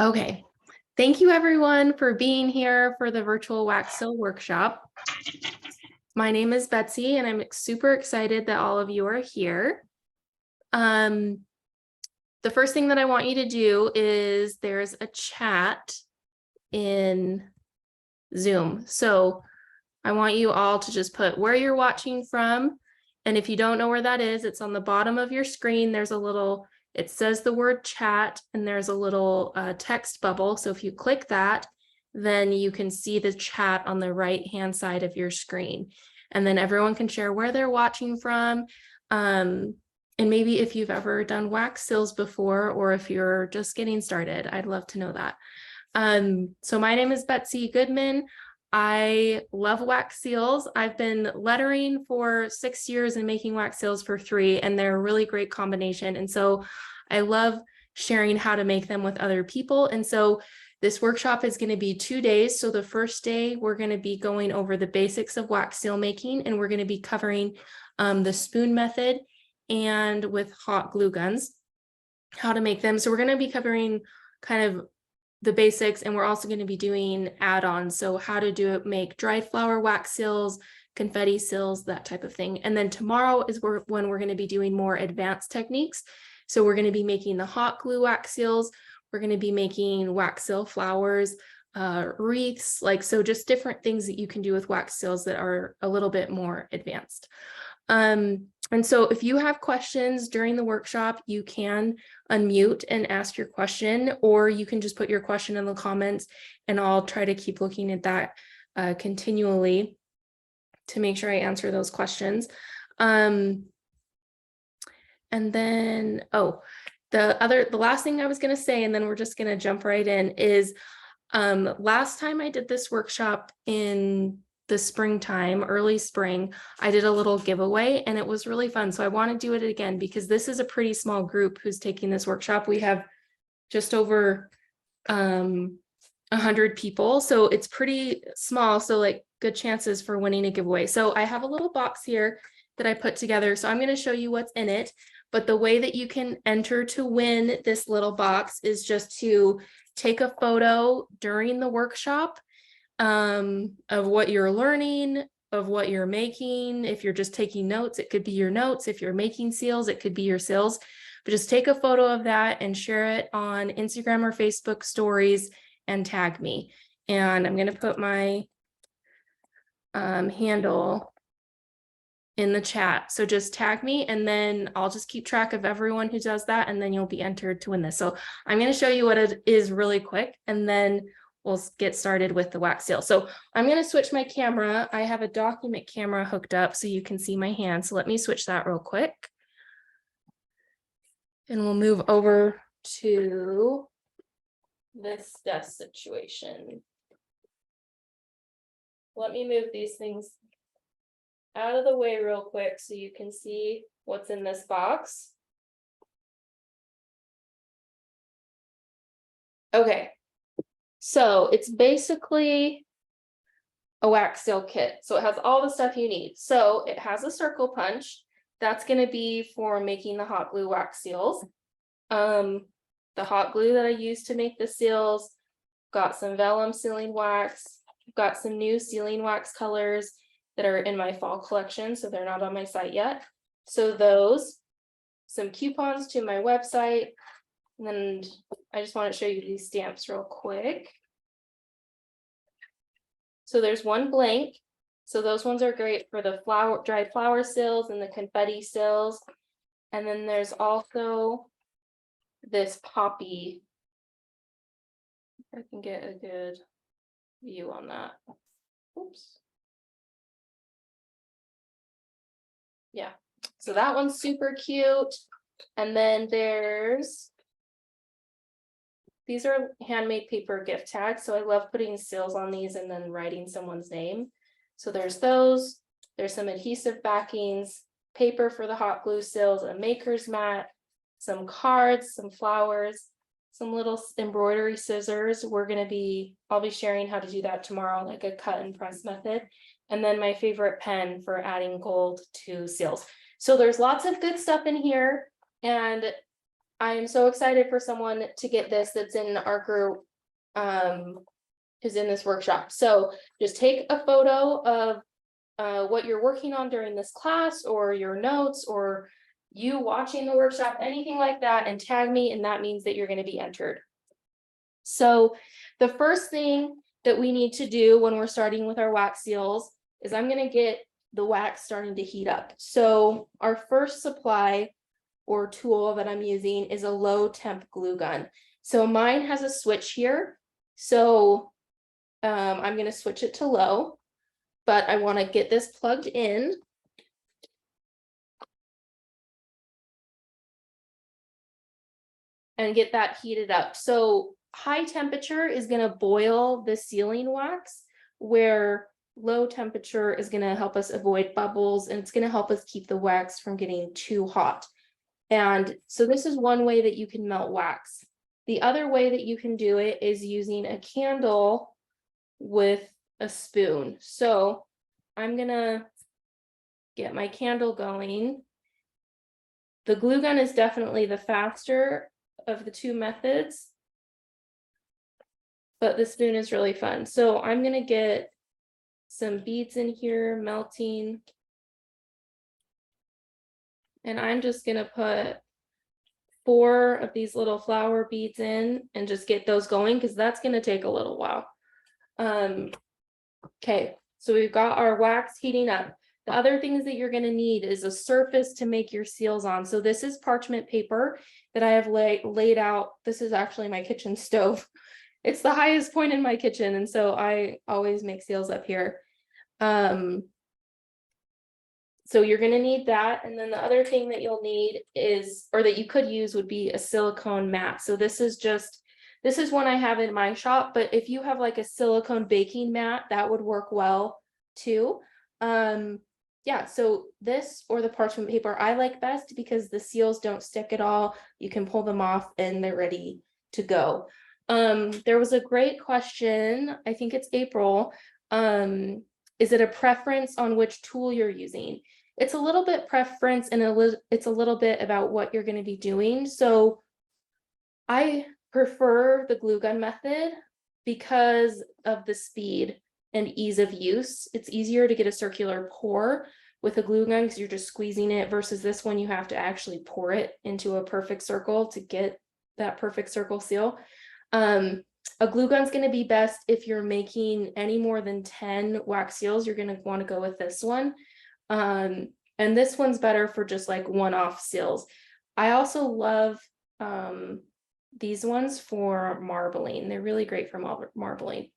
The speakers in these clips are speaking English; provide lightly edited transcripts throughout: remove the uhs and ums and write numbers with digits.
Okay, thank you everyone for being here for the virtual wax seal workshop. My name is Betsy and I'm super excited that all of you are here. The first thing that I want you to do is there's a chat in Zoom. So I want you all to just put where you're watching from. And if you don't know where that is, it's on the bottom of your screen. There's a little, it says the word chat and there's a little text bubble. So if you click that, then you can see the chat on the right-hand side of your screen. And then everyone can share where they're watching from. And maybe if you've ever done wax seals before, or if you're just getting started, I'd love to know that. So my name is Betsy Goodman. I love wax seals. I've been lettering for 6 years and making wax seals for 3, and they're a really great combination. And so I love sharing how to make them with other people. And so this workshop is going to be 2 days. So the first day, we're going to be going over the basics of wax seal making, and we're going to be covering the spoon method and with hot glue guns, how to make them. So we're going to be covering kind of the basics, and we're also going to be doing add-ons. So how to make dried flower wax seals, confetti seals, that type of thing. And then tomorrow is when we're going to be doing more advanced techniques. So we're going to be making the hot glue wax seals. We're going to be making wax seal flowers, wreaths, so just different things that you can do with wax seals that are a little bit more advanced. And so if you have questions during the workshop, you can unmute and ask your question, or you can just put your question in the comments and I'll try to keep looking at that continually to make sure I answer those questions. And then, the last thing I was going to say, and then we're just going to jump right in, is last time I did this workshop in the springtime, early spring, I did a little giveaway and it was really fun. So I want to do it again because this is a pretty small group who's taking this workshop. We have just over 100 people. So it's pretty small. So good chances for winning a giveaway. So I have a little box here that I put together. So I'm going to show you what's in it. But the way that you can enter to win this little box is just to take a photo during the workshop of what you're learning, of what you're making. If you're just taking notes, it could be your notes. If you're making seals, it could be your seals. But just take a photo of that and share it on Instagram or Facebook stories and tag me. And I'm going to put my handle in the chat. So just tag me and then I'll just keep track of everyone who does that, and then you'll be entered to win this. So I'm going to show you what it is really quick, and then we'll get started with the wax seal. So I'm going to switch my camera. I have a document camera hooked up so you can see my hand. So let me switch that real quick. And we'll move over to this desk situation. Let me move these things out of the way real quick so you can see what's in this box. Okay. So it's basically a wax seal kit. So it has all the stuff you need. So it has a circle punch. That's going to be for making the hot glue wax seals. The hot glue that I use to make the seals, got some vellum sealing wax, got some new sealing wax colors that are in my fall collection, so they're not on my site yet. So those, some coupons to my website, and I just want to show you these stamps real quick. So there's one blank. So those ones are great for the dried flower seals and the confetti seals. And then there's also this poppy. If I can get a good view on that. Oops. Yeah, so that one's super cute. And then these are handmade paper gift tags. So I love putting seals on these and then writing someone's name. So there's those, there's some adhesive backings, paper for the hot glue seals, a maker's mat, some cards, some flowers, some little embroidery scissors. I'll be sharing how to do that tomorrow, like a cut and press method. And then my favorite pen for adding gold to seals. So there's lots of good stuff in here. And I'm so excited for someone to get this that's in our group, who's in this workshop. So just take a photo of what you're working on during this class, or your notes, or you watching the workshop, anything like that, and tag me, and that means that you're going to be entered. So the first thing that we need to do when we're starting with our wax seals is I'm going to get the wax starting to heat up. So our first supply or tool that I'm using is a low temp glue gun. So mine has a switch here. So I'm going to switch it to low, but I want to get this plugged in. And get that heated up. So high temperature is going to boil the sealing wax, where low temperature is going to help us avoid bubbles, and it's going to help us keep the wax from getting too hot. And so this is one way that you can melt wax. The other way that you can do it is using a candle with a spoon. So I'm going to get my candle going. The glue gun is definitely the faster of the two methods, but the spoon is really fun. So I'm going to get some beads in here melting, and I'm just going to put 4 of these little flower beads in and just get those going, because that's going to take a little while. Okay, so we've got our wax heating up. The other things that you're going to need is a surface to make your seals on. So this is parchment paper that I have laid out. This is actually my kitchen stove. It's the highest point in my kitchen, and so I always make seals up here. So you're going to need that. And then the other thing that you'll need is, or that you could use, would be a silicone mat. So this is one I have in my shop, but if you have like a silicone baking mat, that would work well too. Yeah, so this or the parchment paper I like best, because the seals don't stick at all. You can pull them off and they're ready to go. There was a great question, I think it's April. Is it a preference on which tool you're using? It's a little bit preference, and it's a little bit about what you're going to be doing. So I prefer the glue gun method because of the speed and ease of use. It's easier to get a circular pour with a glue gun because you're just squeezing it, versus this one you have to actually pour it into a perfect circle to get that perfect circle seal. A glue gun's going to be best if you're making any more than 10 wax seals. You're going to want to go with this one. And this one's better for just like one-off seals. I also love these ones for marbling. They're really great for marbling.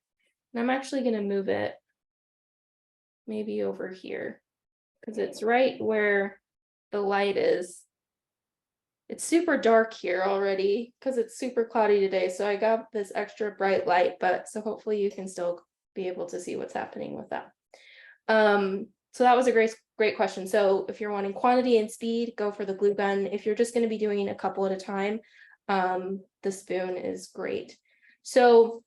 And I'm actually going to move it maybe over here, because it's right where the light is. It's super dark here already because it's super cloudy today. So I got this extra bright light, but so hopefully you can still be able to see what's happening with that. So that was a great question. So if you're wanting quantity and speed, go for the glue gun. If you're just going to be doing a couple at a time, the spoon is great. So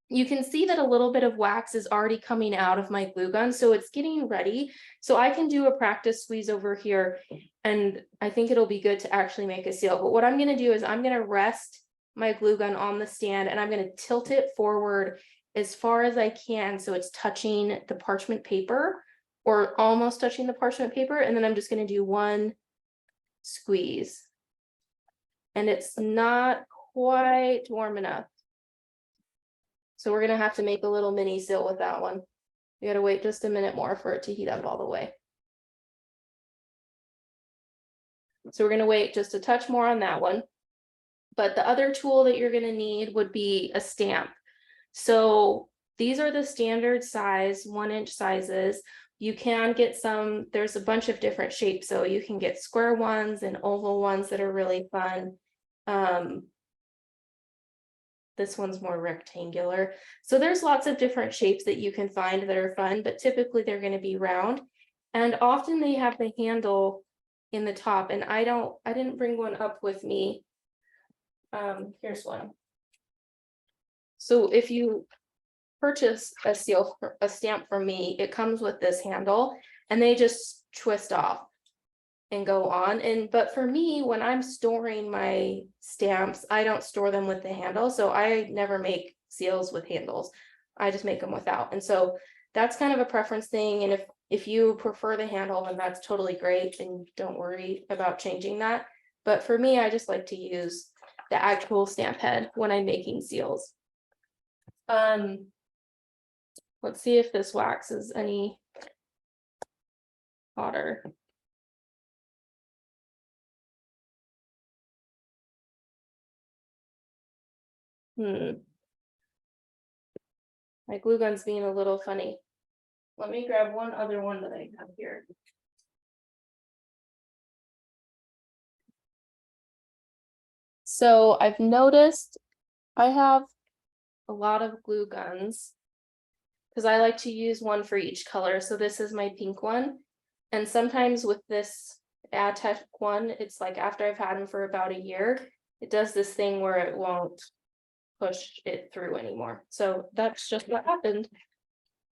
you can see that a little bit of wax is already coming out of my glue gun, so it's getting ready. So I can do a practice squeeze over here, and I think it'll be good to actually make a seal. But what I'm going to do is I'm going to rest my glue gun on the stand, and I'm going to tilt it forward as far as I can so it's touching the parchment paper, or almost touching the parchment paper, and then I'm just going to do one squeeze. And it's not quite warm enough. So we're going to have to make a little mini seal with that one. We got to wait just a minute more for it to heat up all the way. So we're going to wait just a touch more on that one. But the other tool that you're going to need would be a stamp. So these are the standard size 1-inch sizes. You can get some, there's a bunch of different shapes. So you can get square ones and oval ones that are really fun. This one's more rectangular. So there's lots of different shapes that you can find that are fun, but typically they're going to be round. And often they have the handle in the top, and I didn't bring one up with me. Here's one. So if you purchase a stamp from me, it comes with this handle, and they just twist off. and go on. But for me, when I'm storing my stamps, I don't store them with the handle. So I never make seals with handles. I just make them without. And so that's kind of a preference thing. And if you prefer the handle, then that's totally great. And don't worry about changing that. But for me, I just like to use the actual stamp head when I'm making seals. Let's see if this wax is any hotter. My glue gun's being a little funny. Let me grab one other one that I have here. So I've noticed I have a lot of glue guns because I like to use one for each color. So this is my pink one. And sometimes with this Adtech one, it's like after I've had them for about a year, it does this thing where it won't push it through anymore. So that's just what happened.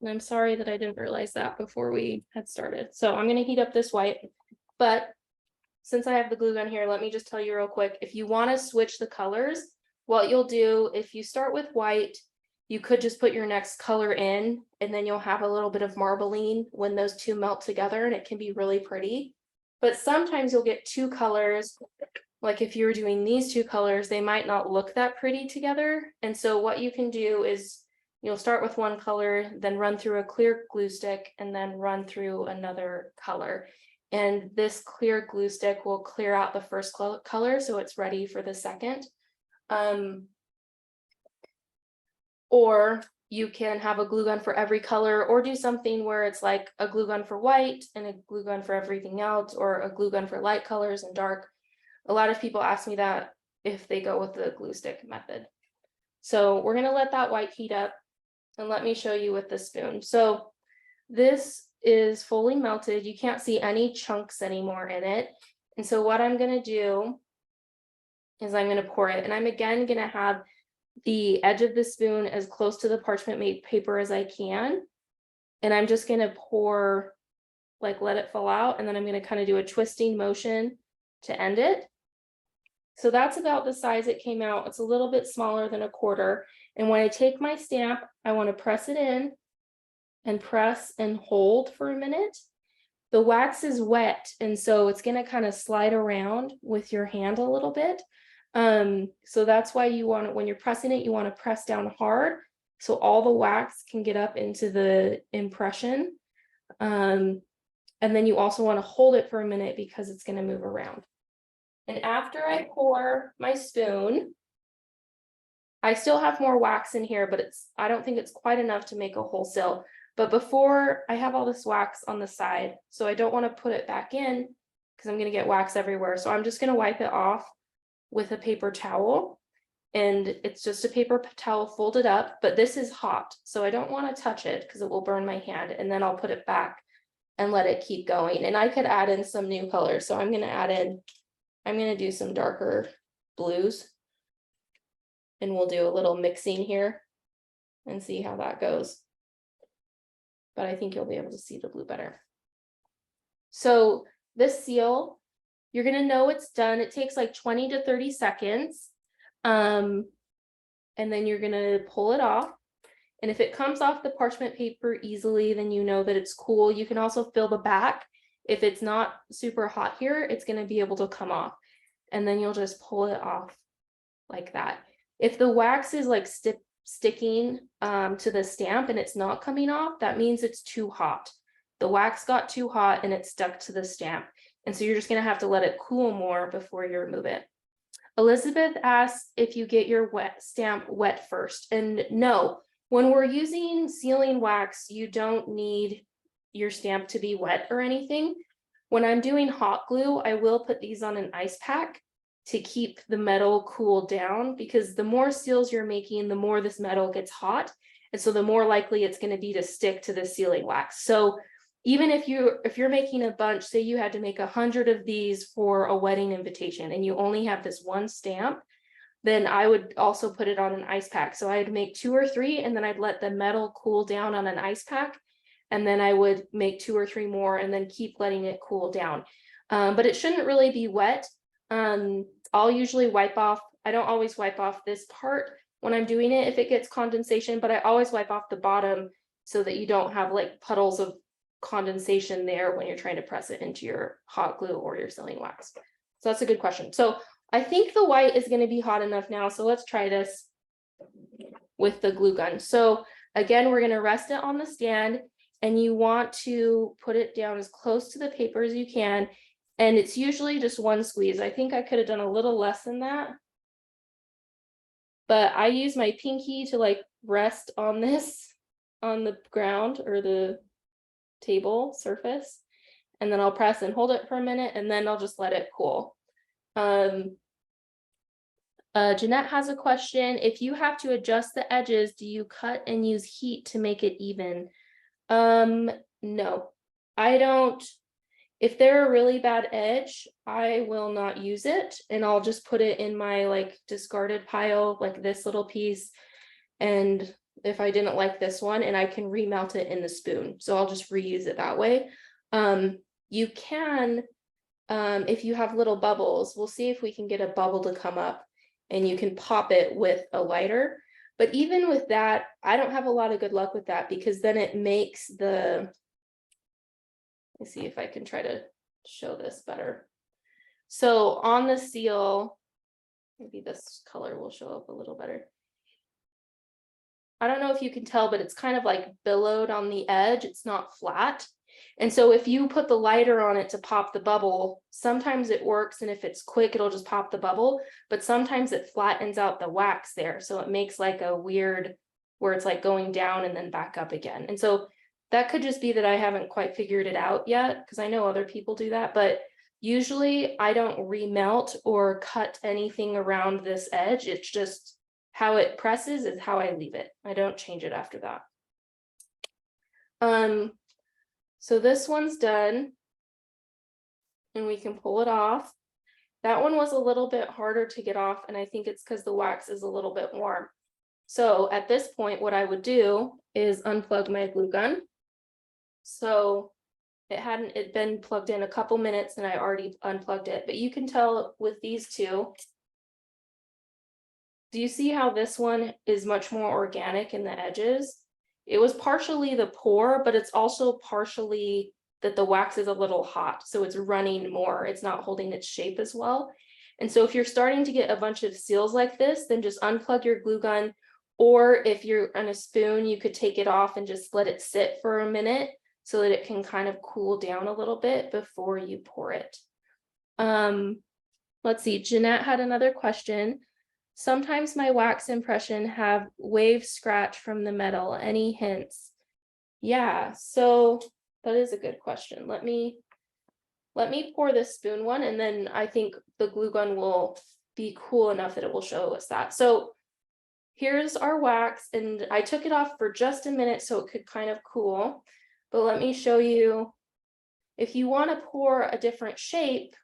And I'm sorry that I didn't realize that before we had started. So I'm going to heat up this white, but since I have the glue gun here, let me just tell you real quick, if you want to switch the colors, what you'll do, if you start with white, you could just put your next color in, and then you'll have a little bit of marbling when those two melt together, and it can be really pretty. But sometimes you'll get two colors, like if you were doing these two colors, they might not look that pretty together. And so what you can do is you'll start with one color, then run through a clear glue stick, and then run through another color. And this clear glue stick will clear out the first color, so it's ready for the second. Or you can have a glue gun for every color, or do something where it's like a glue gun for white and a glue gun for everything else, or a glue gun for light colors and dark. A lot of people ask me that if they go with the glue stick method. So we're going to let that white heat up, and let me show you with the spoon. So this is fully melted. You can't see any chunks anymore in it. And so what I'm going to do is I'm going to pour it, and I'm again going to have the edge of the spoon as close to the parchment made paper as I can. And I'm just going to pour, like let it fall out, and then I'm going to kind of do a twisting motion to end it. So that's about the size it came out. It's a little bit smaller than a quarter. And when I take my stamp, I want to press it in and press and hold for a minute. The wax is wet, and so it's going to kind of slide around with your hand a little bit. So that's why you want it, when you're pressing it, you want to press down hard so all the wax can get up into the impression. And then you also want to hold it for a minute because it's going to move around. And after I pour my spoon, I still have more wax in here, but I don't think it's quite enough to make a whole seal. But before, I have all this wax on the side, so I don't want to put it back in because I'm going to get wax everywhere. So I'm just going to wipe it off with a paper towel, and it's just a paper towel folded up, but this is hot, so I don't want to touch it because it will burn my hand, and then I'll put it back and let it keep going. And I could add in some new colors, so I'm going to do some darker blues, and we'll do a little mixing here and see how that goes. But I think you'll be able to see the blue better. So this seal, you're going to know it's done. It takes like 20 to 30 seconds. And then you're going to pull it off. And if it comes off the parchment paper easily, then you know that it's cool. You can also feel the back. If it's not super hot here, it's going to be able to come off. And then you'll just pull it off like that. If the wax is like sticking to the stamp and it's not coming off, that means it's too hot. The wax got too hot and it stuck to the stamp. And so you're just going to have to let it cool more before you remove it. Elizabeth asked if you get your stamp wet first. And no, when we're using sealing wax, you don't need your stamp to be wet or anything. When I'm doing hot glue, I will put these on an ice pack to keep the metal cool down, because the more seals you're making, the more this metal gets hot. And so the more likely it's going to be to stick to the sealing wax. So even if you're making a bunch, say you had to make 100 of these for a wedding invitation and you only have this one stamp, then I would also put it on an ice pack. So I'd make 2 or 3, and then I'd let the metal cool down on an ice pack. And then I would make 2 or 3 more and then keep letting it cool down. but it shouldn't really be wet. I'll usually wipe off, I don't always wipe off this part when I'm doing it if it gets condensation, but I always wipe off the bottom so that you don't have like puddles of condensation there when you're trying to press it into your hot glue or your sealing wax. So that's a good question. So I think the white is going to be hot enough now. So let's try this with the glue gun. So again, we're going to rest it on the stand, and you want to put it down as close to the paper as you can. And it's usually just one squeeze. I think I could have done a little less than that, but I use my pinky to like rest on this, on the ground or the table surface, and then I'll press and hold it for a minute, and then I'll just let it cool. Jeanette has a question. If you have to adjust the edges, do you cut and use heat to make it even? No, I don't. If they're a really bad edge, I will not use it, and I'll just put it in my like discarded pile, like this little piece. And if I didn't like this one, and I can remelt it in the spoon, so I'll just reuse it that way. You can, if you have little bubbles, we'll see if we can get a bubble to come up, and you can pop it with a lighter. But even with that, I don't have a lot of good luck with that, because then it makes the, let's see if I can try to show this better. So on the seal, maybe this color will show up a little better. I don't know if you can tell, but it's kind of like billowed on the edge. It's not flat. And so if you put the lighter on it to pop the bubble, sometimes it works. And if it's quick, it'll just pop the bubble. But sometimes it flattens out the wax there. So it makes like a weird, where it's like going down and then back up again. And so that could just be that I haven't quite figured it out yet, because I know other people do that. But usually I don't remelt or cut anything around this edge. It's just how it presses is how I leave it. I don't change it after that. So this one's done, and we can pull it off. That one was a little bit harder to get off, and I think it's because the wax is a little bit warm. So at this point, what I would do is unplug my glue gun. So it been plugged in a couple minutes, and I already unplugged it, but you can tell with these two. Do you see how this one is much more organic in the edges? It was partially the pour, but it's also partially that the wax is a little hot, so it's running more. It's not holding its shape as well. And so if you're starting to get a bunch of seals like this, then just unplug your glue gun. Or if you're on a spoon, you could take it off and just let it sit for a minute so that it can kind of cool down a little bit before you pour it. Let's see, Jeanette had another question. Sometimes my wax impression have wave scratch from the metal. Any hints? Yeah, so that is a good question. Let me pour this spoon one, and then I think the glue gun will be cool enough that it will show us that. So here's our wax, and I took it off for just a minute so it could kind of cool. But let me show you, if you want to pour a different shape,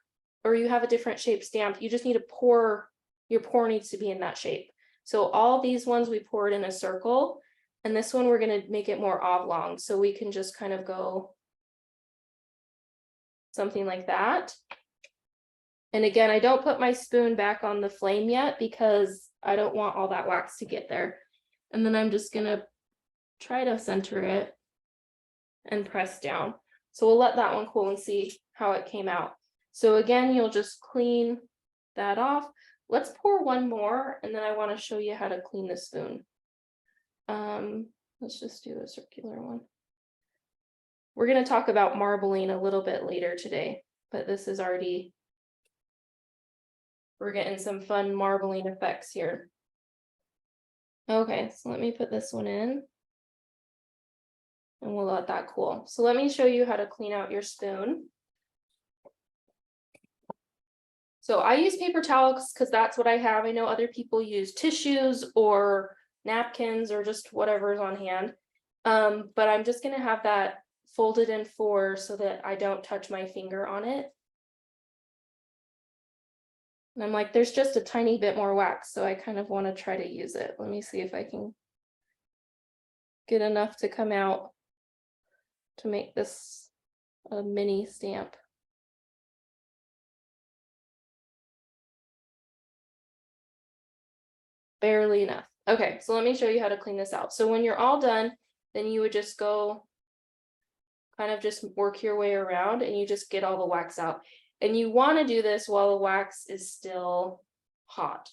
or you have a different shape stamp, you just need to pour. Your pour needs to be in that shape. So all these ones we poured in a circle, and this one we're going to make it more oblong, so we can just kind of go something like that. And again, I don't put my spoon back on the flame yet because I don't want all that wax to get there. And then I'm just going to try to center it and press down. So we'll let that one cool and see how it came out. So again, you'll just clean that off. Let's pour one more, and then I want to show you how to clean the spoon. Let's just do a circular one. We're going to talk about marbling a little bit later today, but this is already, we're getting some fun marbling effects here. Okay, so let me put this one in, and we'll let that cool. So let me show you how to clean out your spoon. So I use paper towels because that's what I have. I know other people use tissues or napkins or just whatever's on hand. But I'm just going to have that folded in four so that I don't touch my finger on it. And I'm like, there's just a tiny bit more wax, so I kind of want to try to use it. Let me see if I can get enough to come out to make this a mini stamp. barely enough. Okay, so let me show you how to clean this out. So when you're all done, then you would just go kind of just work your way around and you just get all the wax out. And you want to do this while the wax is still hot.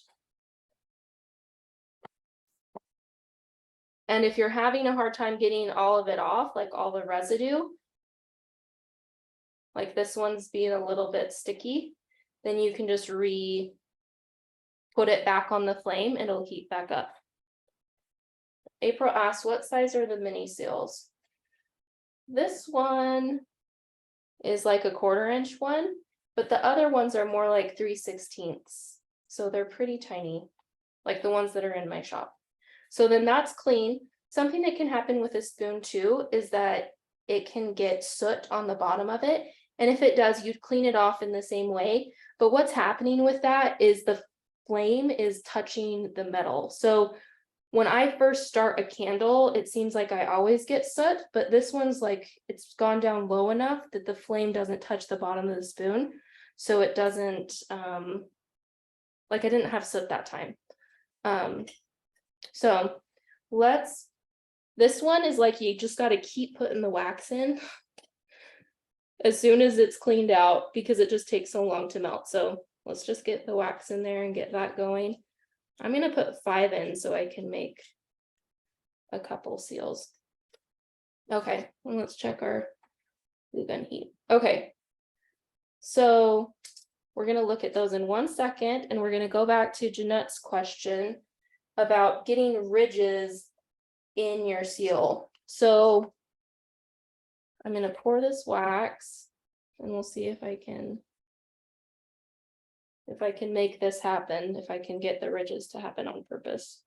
And if you're having a hard time getting all of it off, like all the residue, like this one's being a little bit sticky, then you can just put it back on the flame, it'll heat back up. April asked, what size are the mini seals? This one is like a 1/4 inch one, but the other ones are more like 3/16. So they're pretty tiny, like the ones that are in my shop. So then that's clean. Something that can happen with a spoon too is that it can get soot on the bottom of it. And if it does, you'd clean it off in the same way. But what's happening with that is the flame is touching the metal. So when I first start a candle, it seems like I always get soot, but this one's like, it's gone down low enough that the flame doesn't touch the bottom of the spoon. So it doesn't, like I didn't have soot that time. So this one is like, you just got to keep putting the wax in as soon as it's cleaned out because it just takes so long to melt. So let's just get the wax in there and get that going. I'm going to put 5 in so I can make a couple seals. Okay, and let's check our glue gun heat. Okay, so we're going to look at those in 1 second, and we're going to go back to Jeanette's question about getting ridges in your seal. So I'm going to pour this wax and we'll see if I can make this happen, if I can get the ridges to happen on purpose.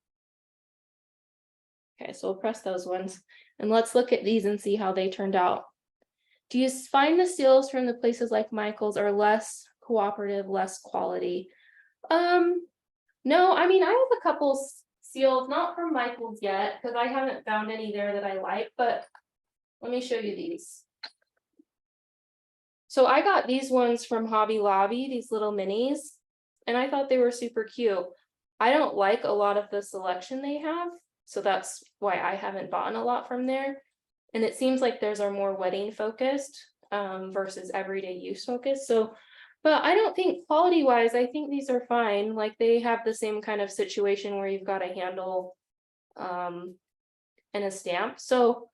Okay, so we'll press those ones and let's look at these and see how they turned out. Do you find the seals from the places like Michael's are less cooperative, less quality? No, I mean, I have a couple seals, not from Michael's yet, because I haven't found any there that I like, but let me show you these. So I got these ones from Hobby Lobby, these little minis, and I thought they were super cute. I don't like a lot of the selection they have, so that's why I haven't bought a lot from there. And it seems like theirs are more wedding focused versus everyday use focused. So, but I don't think quality wise, I think these are fine. Like they have the same kind of situation where you've got a handle and a stamp. So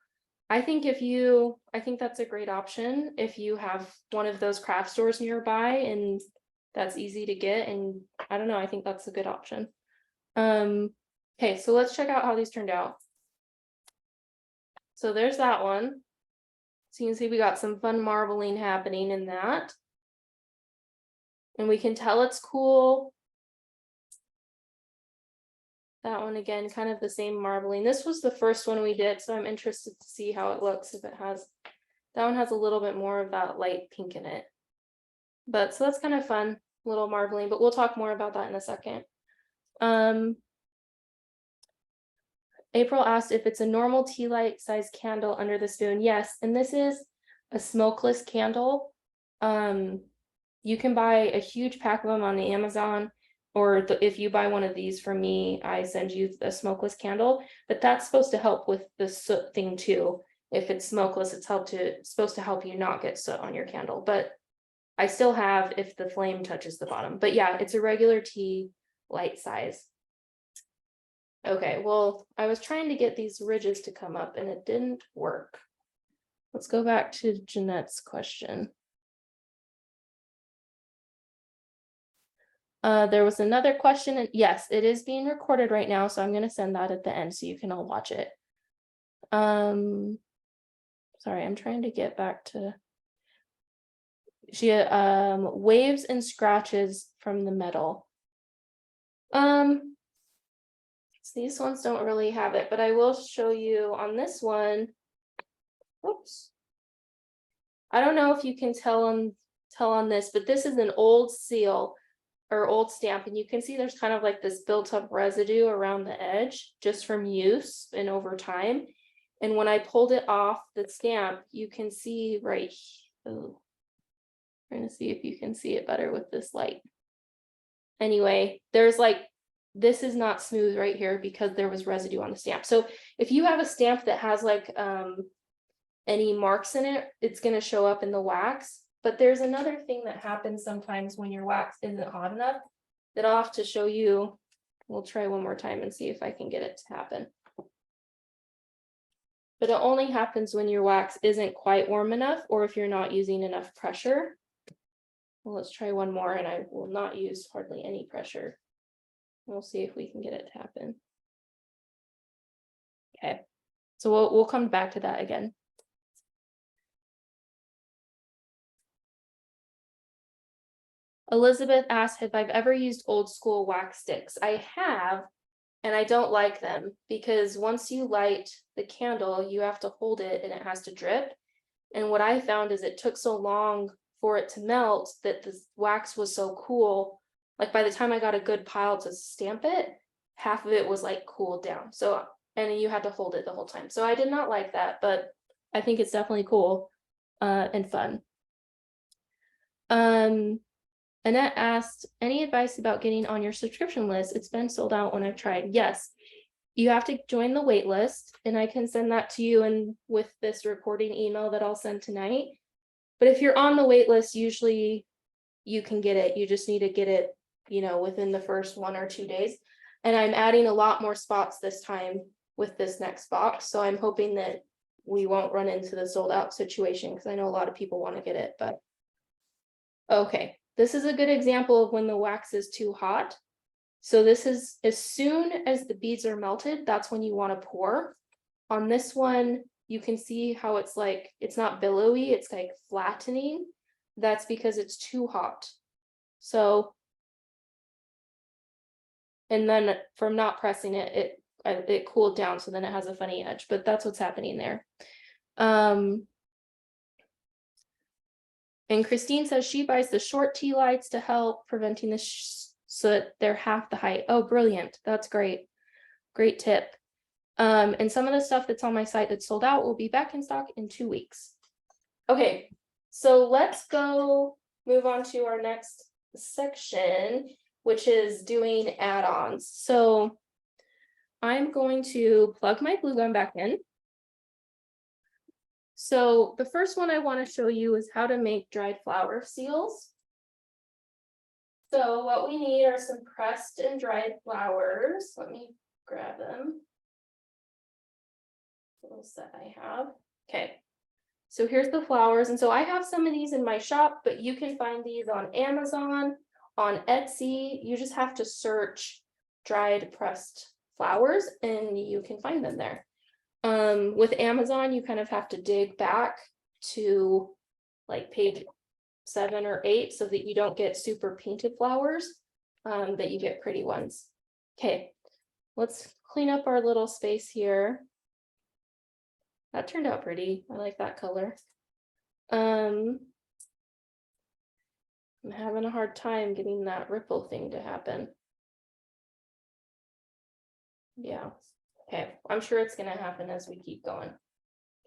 I think that's a great option if you have one of those craft stores nearby and that's easy to get. And I don't know, I think that's a good option. Okay, so let's check out how these turned out. So there's that one. So you can see we got some fun marbling happening in that. And we can tell it's cool. That one again, kind of the same marbling. This was the first one we did, so I'm interested to see how it looks if it has, that one has a little bit more of that light pink in it. But so that's kind of fun, little marbling, but we'll talk more about that in a second. April asked if it's a normal tea light size candle under the spoon. Yes, and this is a smokeless candle. You can buy a huge pack of them on the Amazon, or if you buy one of these from me, I send you a smokeless candle, but that's supposed to help with the soot thing too. If it's smokeless, it's supposed to help you not get soot on your candle, but I still have if the flame touches the bottom. But yeah, it's a regular tea light size. Okay, well, I was trying to get these ridges to come up and it didn't work. Let's go back to Jeanette's question. There was another question, and yes, it is being recorded right now, so I'm going to send that at the end so you can all watch it. Sorry, I'm trying to get back to waves and scratches from the metal. These ones don't really have it, but I will show you on this one. Oops. I don't know if you can tell on this, but this is an old seal or old stamp, and you can see there's kind of like this built up residue around the edge just from use and over time. And when I pulled it off the stamp, you can see right here. Oh, trying to see if you can see it better with this light. Anyway, there's like this is not smooth right here because there was residue on the stamp. So if you have a stamp that has like any marks in it, it's going to show up in the wax. But there's another thing that happens sometimes when your wax isn't hot enough that I'll have to show you. We'll try one more time and see if I can get it to happen. But it only happens when your wax isn't quite warm enough or if you're not using enough pressure. Well, let's try one more, and I will not use hardly any pressure. We'll see if we can get it to happen. Okay, so we'll come back to that again. Elizabeth asked if I've ever used old school wax sticks. I have, and I don't like them because once you light the candle, you have to hold it and it has to drip. And what I found is it took so long for it to melt that the wax was so cool. Like by the time I got a good pile to stamp it, half of it was like cooled down. So, and you had to hold it the whole time. So I did not like that, but I think it's definitely cool and fun. Annette asked, any advice about getting on your subscription list? It's been sold out when I've tried. Yes, you have to join the wait list, and I can send that to you and with this recording email that I'll send tonight. But if you're on the wait list, usually you can get it. You just need to get it, you know, within the first 1 or 2 days. And I'm adding a lot more spots this time with this next box. So I'm hoping that we won't run into the sold out situation because I know a lot of people want to get it, but okay. This is a good example of when the wax is too hot. So this is as soon as the beads are melted, that's when you want to pour. On this one, you can see how it's like, it's not billowy, it's like flattening. That's because it's too hot. So, and then from not pressing it, it cooled down, so then it has a funny edge, but that's what's happening there. And Christine says she buys the short tea lights to help preventing the so that they're half the height. Oh, brilliant. That's great. Great tip. And some of the stuff that's on my site that's sold out will be back in stock in 2 weeks. Okay, so let's go move on to our next section, which is doing add-ons. So I'm going to plug my glue gun back in. So the first one I want to show you is how to make dried flower seals. So what we need are some pressed and dried flowers. Let me grab them. Little set I have. Okay. So here's the flowers. And so I have some of these in my shop, but you can find these on Amazon, on Etsy. You just have to search dried pressed flowers and you can find them there. With Amazon, you kind of have to dig back to like page 7 or 8 so that you don't get super painted flowers, that you get pretty ones. Okay, let's clean up our little space here. That turned out pretty. I like that color. I'm having a hard time getting that ripple thing to happen. Yeah. Okay, I'm sure it's going to happen as we keep going.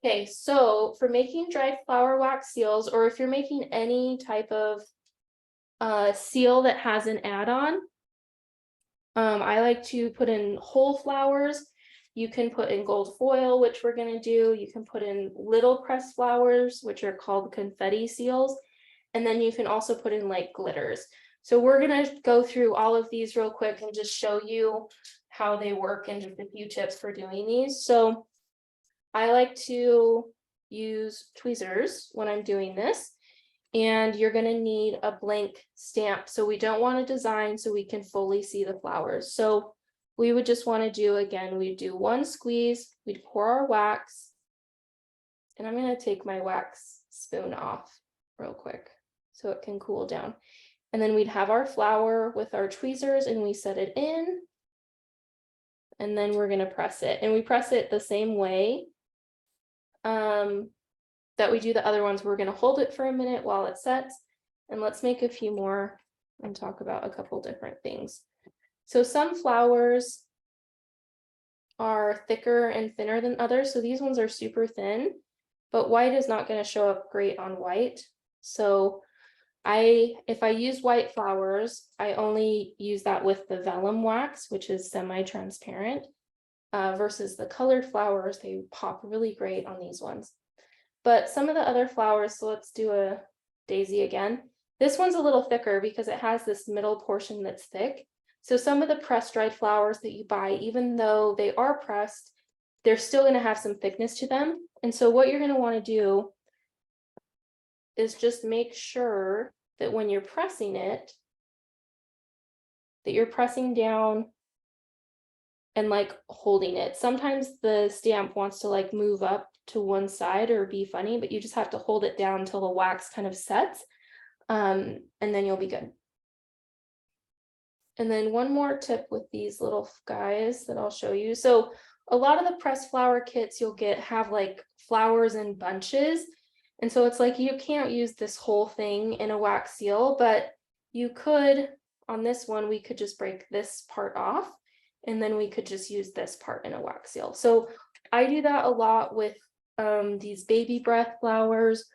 Okay, so for making dried flower wax seals, or if you're making any type of seal that has an add-on, I like to put in whole flowers. You can put in gold foil, which we're going to do. You can put in little pressed flowers, which are called confetti seals. And then you can also put in like glitters. So we're going to go through all of these real quick and just show you how they work and just a few tips for doing these. So I like to use tweezers when I'm doing this, and you're going to need a blank stamp. So we don't want to design so we can fully see the flowers. So we would just want to do, again, we do one squeeze, we'd pour our wax, and I'm going to take my wax spoon off real quick so it can cool down. And then we'd have our flower with our tweezers and we set it in. And then we're going to press it, and we press it the same way that we do the other ones. We're going to hold it for a minute while it sets, and let's make a few more and talk about a couple different things. So some flowers are thicker and thinner than others. So these ones are super thin, but white is not going to show up great on white. So if I use white flowers, I only use that with the vellum wax, which is semi-transparent, versus the colored flowers, they pop really great on these ones. But some of the other flowers, so let's do a daisy again. This one's a little thicker because it has this middle portion that's thick. So some of the pressed dried flowers that you buy, even though they are pressed, they're still going to have some thickness to them. And so what you're going to want to do is just make sure that when you're pressing it, that you're pressing down and like holding it. Sometimes the stamp wants to like move up to one side or be funny, but you just have to hold it down until the wax kind of sets, and then you'll be good. And then one more tip with these little guys that I'll show you. So a lot of the pressed flower kits you'll get have like flowers in bunches. And so it's like you can't use this whole thing in a wax seal, but you could, on this one, we could just break this part off and then we could just use this part in a wax seal. So I do that a lot with these baby breath flowers,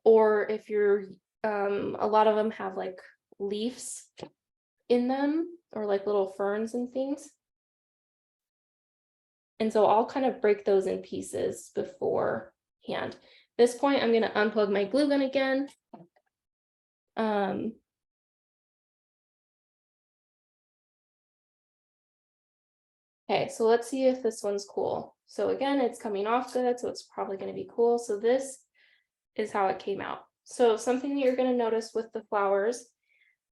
or if you're, a lot of them have like leaves in them or like little ferns and things. And so I'll kind of break those in pieces beforehand. At this point, I'm going to unplug my glue gun again. Okay, so let's see if this one's cool. So again, it's coming off good, so it's probably going to be cool. So this is how it came out. So something that you're going to notice with the flowers,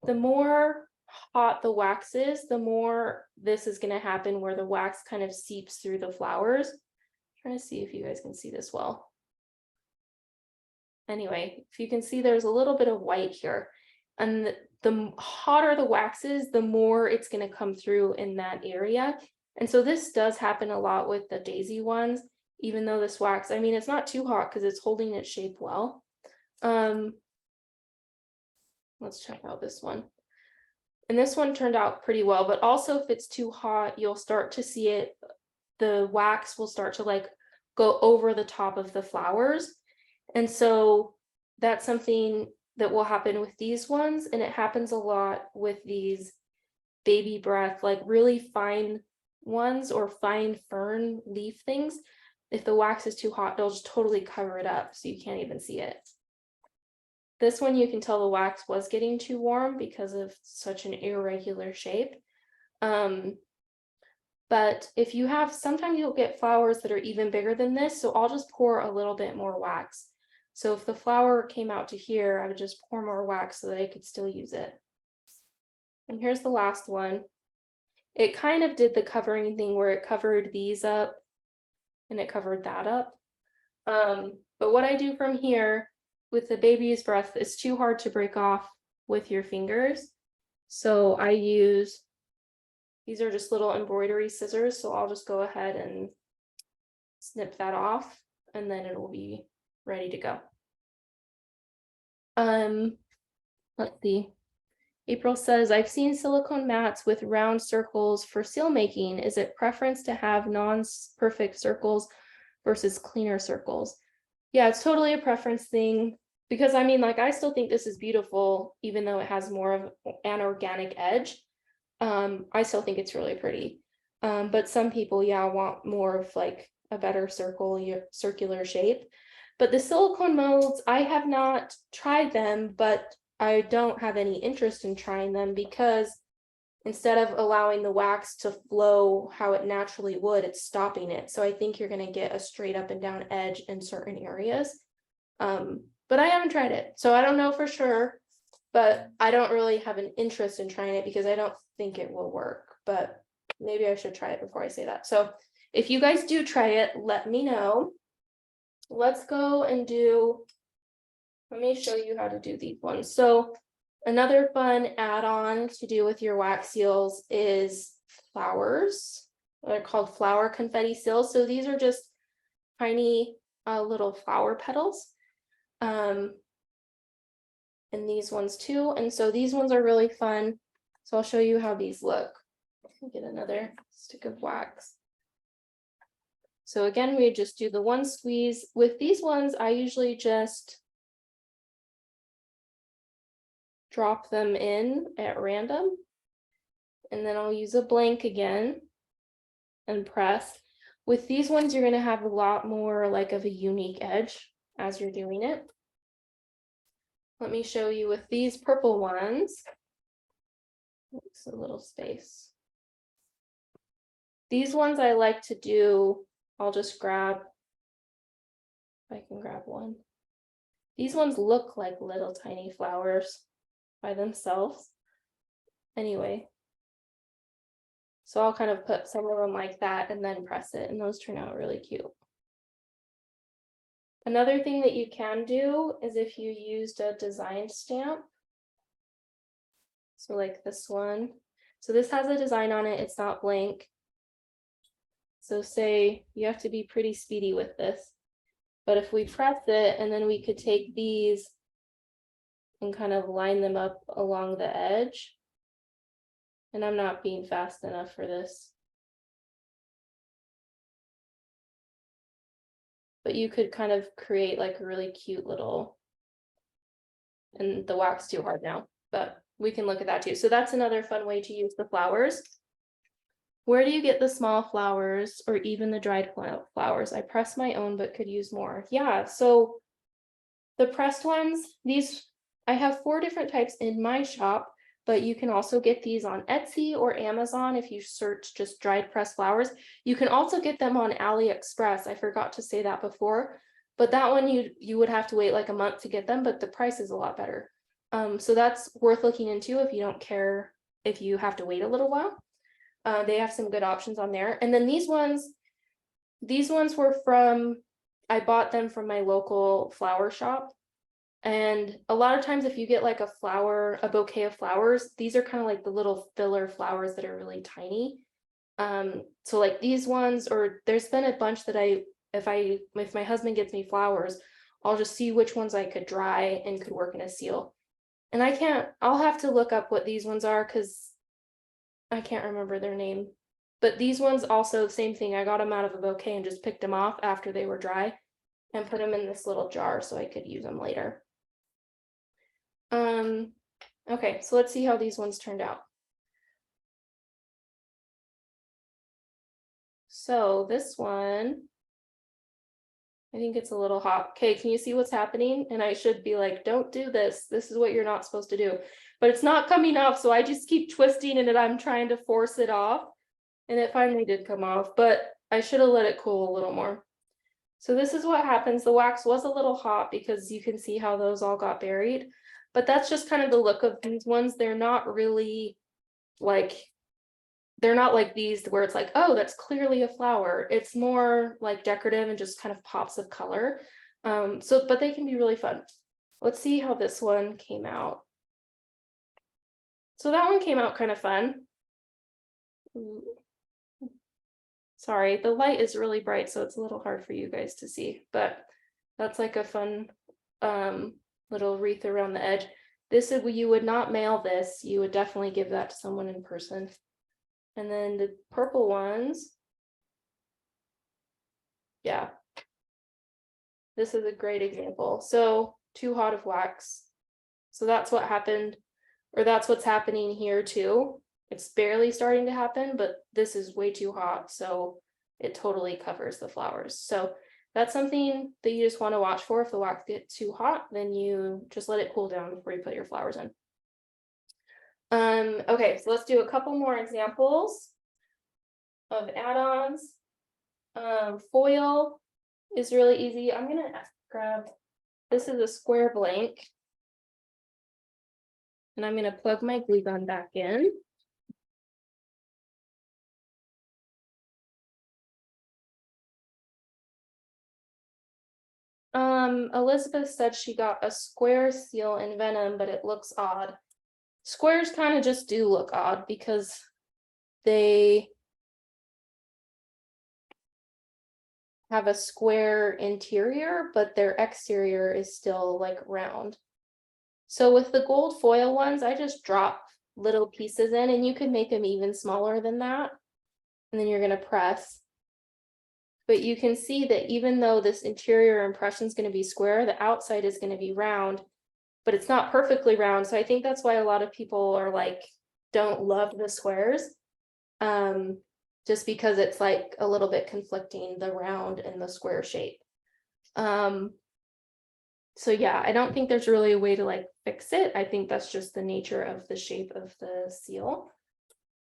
the more hot the wax is, the more this is going to happen where the wax kind of seeps through the flowers. I'm trying to see if you guys can see this well. Anyway, if you can see, there's a little bit of white here. And the hotter the wax is, the more it's going to come through in that area. And so this does happen a lot with the daisy ones, even though this wax, I mean, it's not too hot because it's holding its shape well. Let's check out this one. And this one turned out pretty well, but also if it's too hot, you'll start to see it, the wax will start to like go over the top of the flowers. And so that's something that will happen with these ones. And it happens a lot with these baby breath, like really fine ones or fine fern leaf things. If the wax is too hot, they'll just totally cover it up so you can't even see it. This one, you can tell the wax was getting too warm because of such an irregular shape. But if you have, sometimes you'll get flowers that are even bigger than this. So I'll just pour a little bit more wax. So if the flower came out to here, I would just pour more wax so that I could still use it. And here's the last one. It kind of did the covering thing where it covered these up and it covered that up. But what I do from here with the baby's breath is too hard to break off with your fingers. So I use, these are just little embroidery scissors. So I'll just go ahead and snip that off and then it will be ready to go. Let's see. April says, I've seen silicone mats with round circles for seal making. Is it preference to have non-perfect circles versus cleaner circles? Yeah, it's totally a preference thing, because I mean, like, I still think this is beautiful, even though it has more of an organic edge. I still think it's really pretty. But some people, yeah, want more of like a better circular shape. But the silicone molds, I have not tried them, but I don't have any interest in trying them because instead of allowing the wax to flow how it naturally would, it's stopping it. So I think you're going to get a straight up and down edge in certain areas. But I haven't tried it, so I don't know for sure, but I don't really have an interest in trying it because I don't think it will work, but maybe I should try it before I say that. So if you guys do try it, let me know. Let's go and do, let me show you how to do these ones. So another fun add-on to do with your wax seals is flowers. They're called flower confetti seals. So these are just tiny little flower petals. And these ones too. And so these ones are really fun. So I'll show you how these look. Get another stick of wax. So again, we just do the one squeeze. With these ones, I usually just drop them in at random. And then I'll use a blank again and press. With these ones, you're going to have a lot more like of a unique edge as you're doing it. Let me show you with these purple ones. It's a little space. These ones I like to do, I'll just grab, if I can grab one. These ones look like little tiny flowers by themselves. Anyway, so I'll kind of put some of them like that and then press it, and those turn out really cute. Another thing that you can do is if you used a design stamp. So like this one. So this has a design on it, it's not blank. So say you have to be pretty speedy with this. But if we press it and then we could take these and kind of line them up along the edge. And I'm not being fast enough for this. But you could kind of create like a really cute little, and the wax too hard now, but we can look at that too. So that's another fun way to use the flowers. Where do you get the small flowers or even the dried flowers? I press my own, but could use more. Yeah, so the pressed ones, these, I have 4 different types in my shop, but you can also get these on Etsy or Amazon if you search just dried pressed flowers. You can also get them on AliExpress. I forgot to say that before, but that one you would have to wait like a month to get them, but the price is a lot better. So that's worth looking into if you don't care if you have to wait a little while. They have some good options on there. And then these ones were from, I bought them from my local flower shop. And a lot of times if you get like a bouquet of flowers, these are kind of like the little filler flowers that are really tiny. So like these ones, or there's been a bunch that if my husband gets me flowers, I'll just see which ones I could dry and could work in a seal. And I'll have to look up what these ones are because I can't remember their name. But these ones also, same thing. I got them out of a bouquet and just picked them off after they were dry and put them in this little jar so I could use them later. Okay, so let's see how these ones turned out. So this one, I think it's a little hot. Okay, can you see what's happening? And I should be like, don't do this. This is what you're not supposed to do. But it's not coming off, so I just keep twisting and I'm trying to force it off. And it finally did come off, but I should have let it cool a little more. So this is what happens. The wax was a little hot because you can see how those all got buried. But that's just kind of the look of these ones. They're not really like, they're not like these where it's like, oh, that's clearly a flower. It's more like decorative and just kind of pops of color. But they can be really fun. Let's see how this one came out. So that one came out kind of fun. Sorry, the light is really bright, so it's a little hard for you guys to see, but that's like a fun little wreath around the edge. This is, you would not mail this, you would definitely give that to someone in person. And then the purple ones, yeah, this is a great example. So too hot of wax. So that's what happened, or that's what's happening here too. It's barely starting to happen, but this is way too hot, so it totally covers the flowers. So that's something that you just want to watch for. If the wax gets too hot, then you just let it cool down before you put your flowers in. Okay, so let's do a couple more examples of add-ons. Foil is really easy. I'm gonna grab, this is a square blank. And I'm gonna plug my glue gun back in. Elizabeth said she got a square seal in Venom, but it looks odd. Squares kind of just do look odd because they have a square interior, but their exterior is still like round. So with the gold foil ones, I just drop little pieces in, and you can make them even smaller than that. And then you're gonna press. But you can see that even though this interior impression is going to be square, the outside is going to be round, but it's not perfectly round. So I think that's why a lot of people are like, don't love the squares. Just because it's like a little bit conflicting, the round and the square shape. So yeah, I don't think there's really a way to like fix it. I think that's just the nature of the shape of the seal.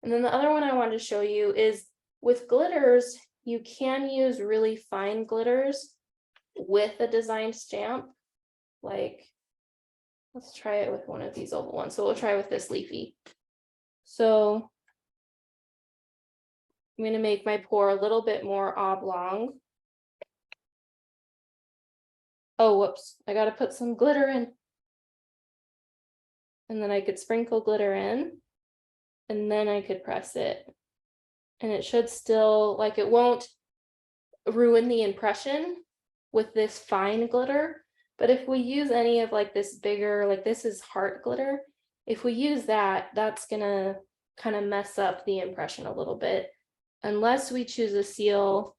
And then the other one I wanted to show you is with glitters, you can use really fine glitters with a designed stamp. Like, let's try it with one of these oval ones. So we'll try with this leafy. So I'm going to make my pour a little bit more oblong. Oh, whoops, I got to put some glitter in. And then I could sprinkle glitter in, and then I could press it. And it should still, like, it won't ruin the impression with this fine glitter. But if we use any of like this bigger, like this is heart glitter, if we use that, that's gonna kind of mess up the impression a little bit. Unless we choose a seal,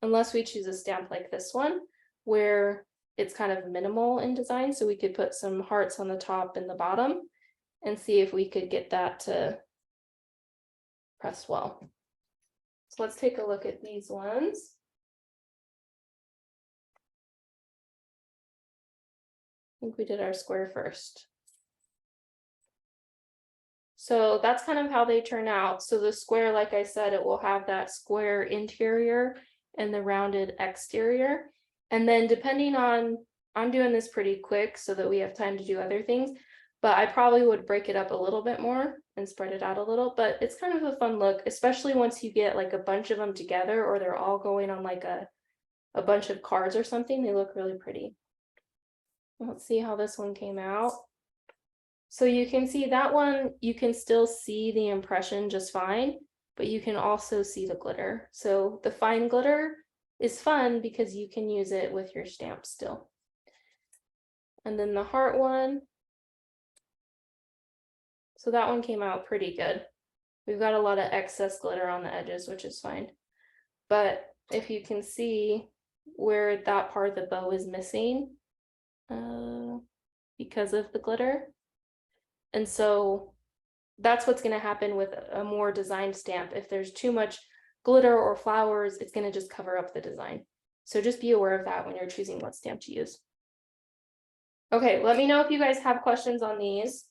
unless we choose a stamp like this one, where it's kind of minimal in design. So we could put some hearts on the top and the bottom and see if we could get that to press well. So let's take a look at these ones. I think we did our square first. So that's kind of how they turn out. So the square, like I said, it will have that square interior and the rounded exterior. And then depending on, I'm doing this pretty quick so that we have time to do other things, but I probably would break it up a little bit more and spread it out a little, but it's kind of a fun look, especially once you get like a bunch of them together or they're all going on like a bunch of cards or something. They look really pretty. Let's see how this one came out. So you can see that one, you can still see the impression just fine, but you can also see the glitter. So the fine glitter is fun because you can use it with your stamp still. And then the heart one. So that one came out pretty good. We've got a lot of excess glitter on the edges, which is fine. But if you can see where that part of the bow is missing because of the glitter. And so that's what's going to happen with a more designed stamp. If there's too much glitter or flowers, it's going to just cover up the design. So just be aware of that when you're choosing what stamp to use. Okay, let me know if you guys have questions on these.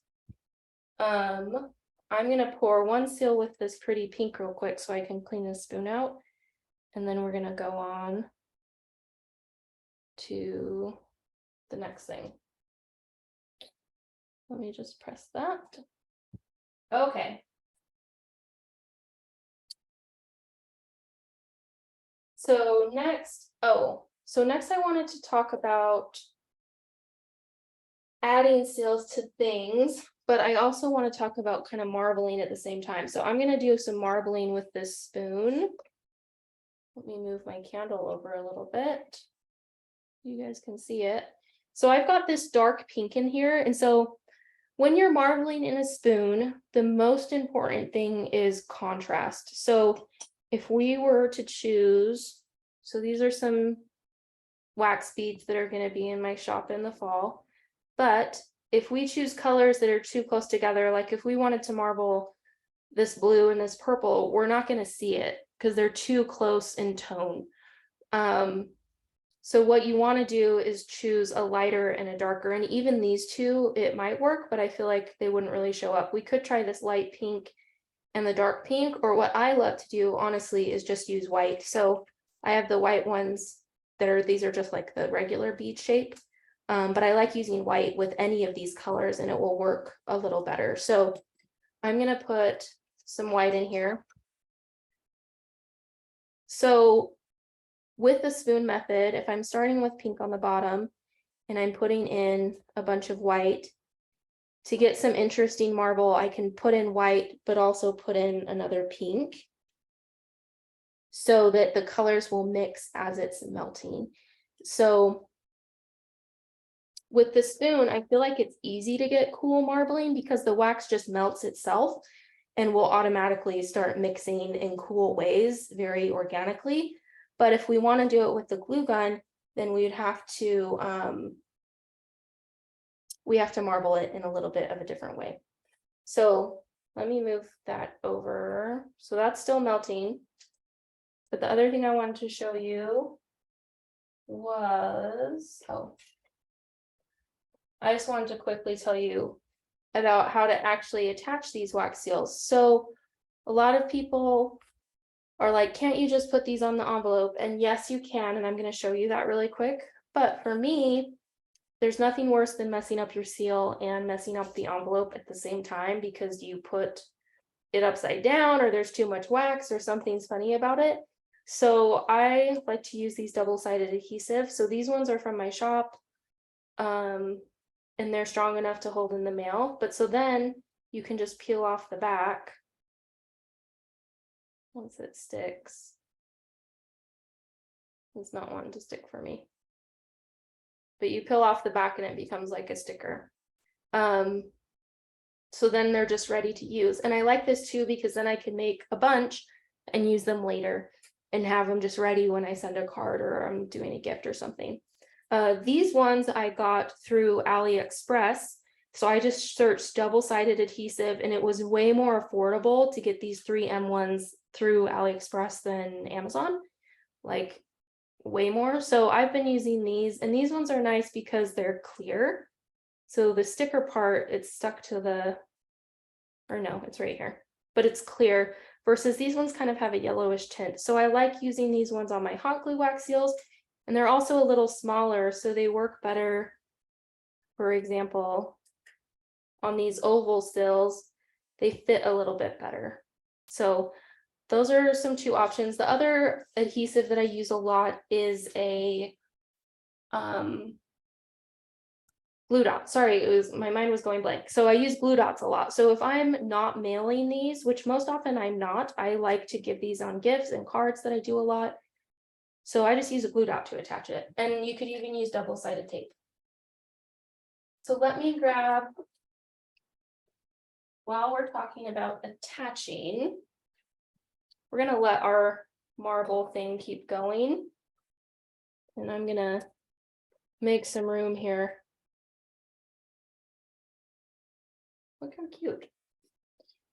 I'm going to pour one seal with this pretty pink real quick so I can clean this spoon out. And then we're going to go on to the next thing. Let me just press that. Okay. So next I wanted to talk about adding seals to things, but I also want to talk about kind of marbling at the same time. So I'm going to do some marbling with this spoon. Let me move my candle over a little bit. You guys can see it. So I've got this dark pink in here. And so when you're marbling in a spoon, the most important thing is contrast. So if we were to choose, so these are some wax beads that are going to be in my shop in the fall. But if we choose colors that are too close together, like if we wanted to marble this blue and this purple, we're not going to see it because they're too close in tone. So what you want to do is choose a lighter and a darker, and even these two, it might work, but I feel like they wouldn't really show up. We could try this light pink and the dark pink, or what I love to do, honestly, is just use white. So I have the white ones that are, these are just like the regular bead shape, but I like using white with any of these colors and it will work a little better. So I'm going to put some white in here. So with the spoon method, if I'm starting with pink on the bottom and I'm putting in a bunch of white, to get some interesting marble, I can put in white, but also put in another pink so that the colors will mix as it's melting. So with the spoon, I feel like it's easy to get cool marbling because the wax just melts itself and will automatically start mixing in cool ways very organically. But if we want to do it with the glue gun, then we would have to we have to marble it in a little bit of a different way. So let me move that over. So that's still melting. But the other thing I wanted to show you was, I just wanted to quickly tell you about how to actually attach these wax seals. So a lot of people are like, can't you just put these on the envelope? And yes, you can, and I'm going to show you that really quick. But for me, there's nothing worse than messing up your seal and messing up the envelope at the same time because you put it upside down or there's too much wax or something's funny about it. So I like to use these double-sided adhesive. So these ones are from my shop. And they're strong enough to hold in the mail. But so then you can just peel off the back once it sticks. It's not wanting to stick for me. But you peel off the back and it becomes like a sticker. So then they're just ready to use. And I like this too, because then I can make a bunch and use them later and have them just ready when I send a card or I'm doing a gift or something. These ones I got through AliExpress. So I just searched double-sided adhesive and it was way more affordable to get these 3M ones through AliExpress than Amazon, like way more. So I've been using these, and these ones are nice because they're clear. So the sticker part, it's stuck to the, or no, it's right here, but it's clear versus these ones kind of have a yellowish tint. So I like using these ones on my hot glue wax seals. And they're also a little smaller, so they work better, for example, on these oval stills, they fit a little bit better. So those are some two options. The other adhesive that I use a lot is a glue dot. Sorry, my mind was going blank. So I use glue dots a lot. So if I'm not mailing these, which most often I'm not, I like to give these on gifts and cards that I do a lot. So I just use a glue dot to attach it. And you could even use double-sided tape. So let me grab, while we're talking about attaching, we're going to let our marble thing keep going. And I'm going to make some room here. Look how cute.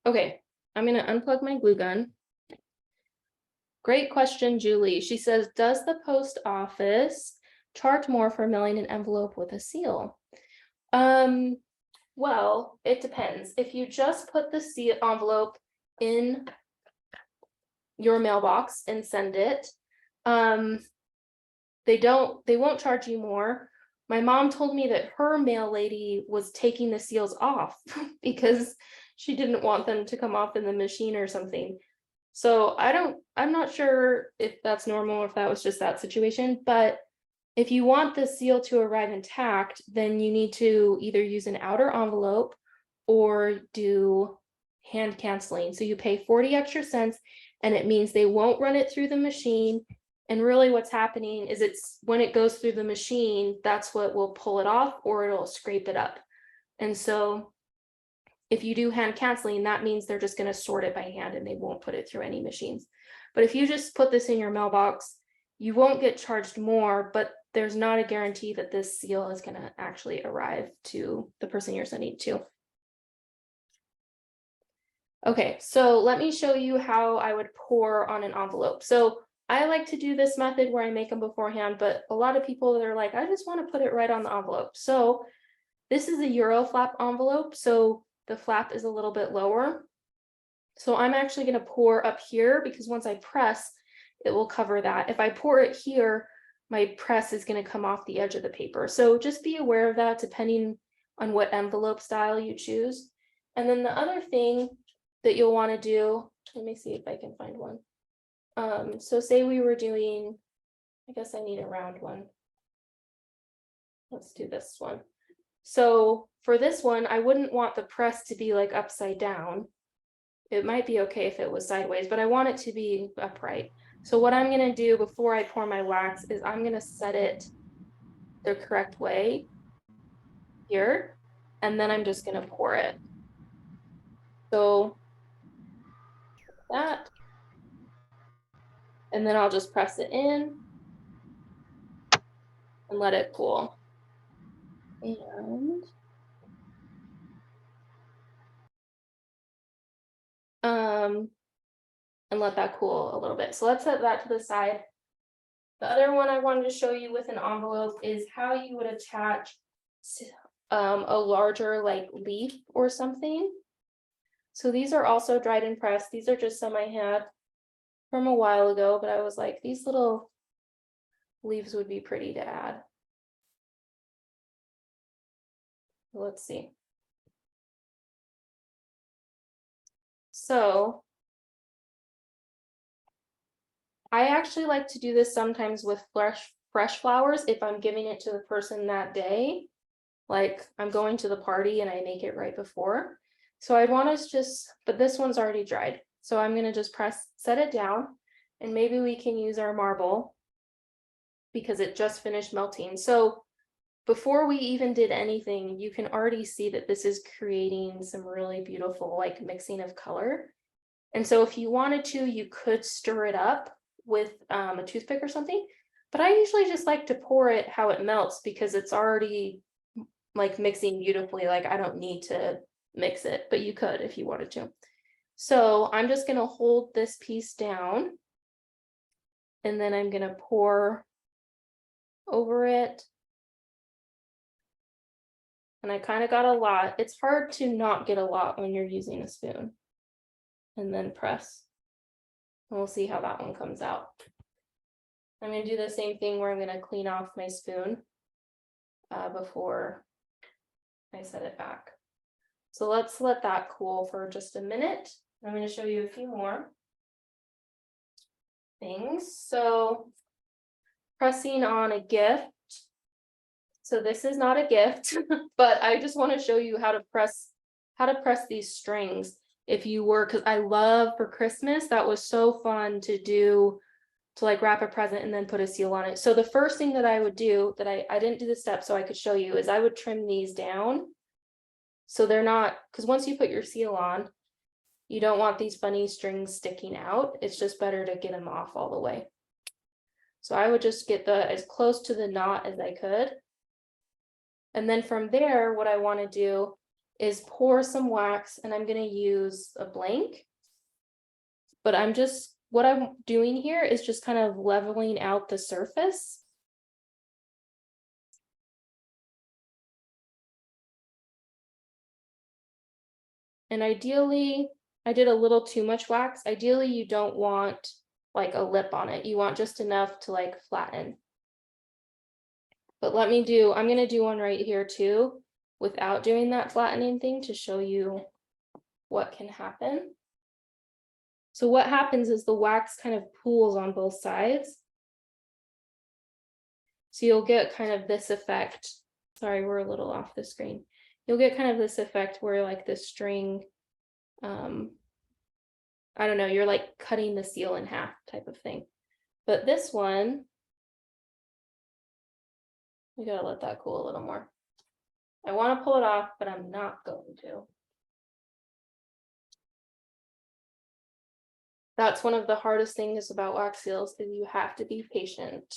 Okay, I'm going to unplug my glue gun. Great question, Julie. She says, does the post office charge more for mailing an envelope with a seal? Well, it depends. If you just put the seal envelope in your mailbox and send it, they won't charge you more. My mom told me that her mail lady was taking the seals off because she didn't want them to come off in the machine or something. So I'm not sure if that's normal or if that was just that situation, but if you want the seal to arrive intact, then you need to either use an outer envelope or do hand canceling. So you pay 40 extra cents and it means they won't run it through the machine. And really what's happening is it's when it goes through the machine, that's what will pull it off or it'll scrape it up. And so if you do hand canceling, that means they're just going to sort it by hand and they won't put it through any machines. But if you just put this in your mailbox, you won't get charged more, but there's not a guarantee that this seal is going to actually arrive to the person you're sending it to. Okay, so let me show you how I would pour on an envelope. So I like to do this method where I make them beforehand, but a lot of people, they're like, I just want to put it right on the envelope. So this is a Euro flap envelope, so the flap is a little bit lower. So I'm actually going to pour up here because once I press, it will cover that. If I pour it here, my press is going to come off the edge of the paper. So just be aware of that depending on what envelope style you choose. And then the other thing that you'll want to do, let me see if I can find one. So say we were doing, I guess I need a round one. Let's do this one. So for this one, I wouldn't want the press to be like upside down. It might be okay if it was sideways, but I want it to be upright. So what I'm going to do before I pour my wax is I'm going to set it the correct way here, and then I'm just going to pour it. So that, and then I'll just press it in and let it cool. And and let that cool a little bit. So let's set that to the side. The other one I wanted to show you with an envelope is how you would attach a larger like leaf or something. So these are also dried and pressed. These are just some I had from a while ago, but I was like, these little leaves would be pretty to add. Let's see. So I actually like to do this sometimes with fresh flowers if I'm giving it to the person that day. Like I'm going to the party and I make it right before. So I'd want to just, but this one's already dried. So I'm gonna just set it down, and maybe we can use our marble because it just finished melting. So before we even did anything, you can already see that this is creating some really beautiful like mixing of color. And so if you wanted to, you could stir it up with a toothpick or something, but I usually just like to pour it how it melts because it's already like mixing beautifully. Like I don't need to mix it, but you could if you wanted to. So I'm just gonna hold this piece down, and then I'm gonna pour over it. And I kind of got a lot. It's hard to not get a lot when you're using a spoon. And then press. And we'll see how that one comes out. I'm going to do the same thing where I'm going to clean off my spoon before I set it back. So let's let that cool for just a minute. I'm going to show you a few more things. So pressing on a gift. So this is not a gift, but I just want to show you how to press these strings. If you were, because I love for Christmas, that was so fun to do, to like wrap a present and then put a seal on it. So the first thing that I would do, that I didn't do the step so I could show you, is I would trim these down. So they're not, because once you put your seal on, you don't want these funny strings sticking out. It's just better to get them off all the way. So I would just get as close to the knot as I could. And then from there, what I want to do is pour some wax, and I'm going to use a blank. But what I'm doing here is just kind of leveling out the surface. And ideally, I did a little too much wax. Ideally, you don't want like a lip on it. You want just enough to like flatten. But I'm going to do one right here too, without doing that flattening thing, to show you what can happen. So what happens is the wax kind of pools on both sides. So you'll get kind of this effect. Sorry, we're a little off the screen. You'll get kind of this effect where like the string, I don't know, you're like cutting the seal in half type of thing. But this one, we gotta let that cool a little more. I want to pull it off, but I'm not going to. That's one of the hardest things about wax seals, is you have to be patient,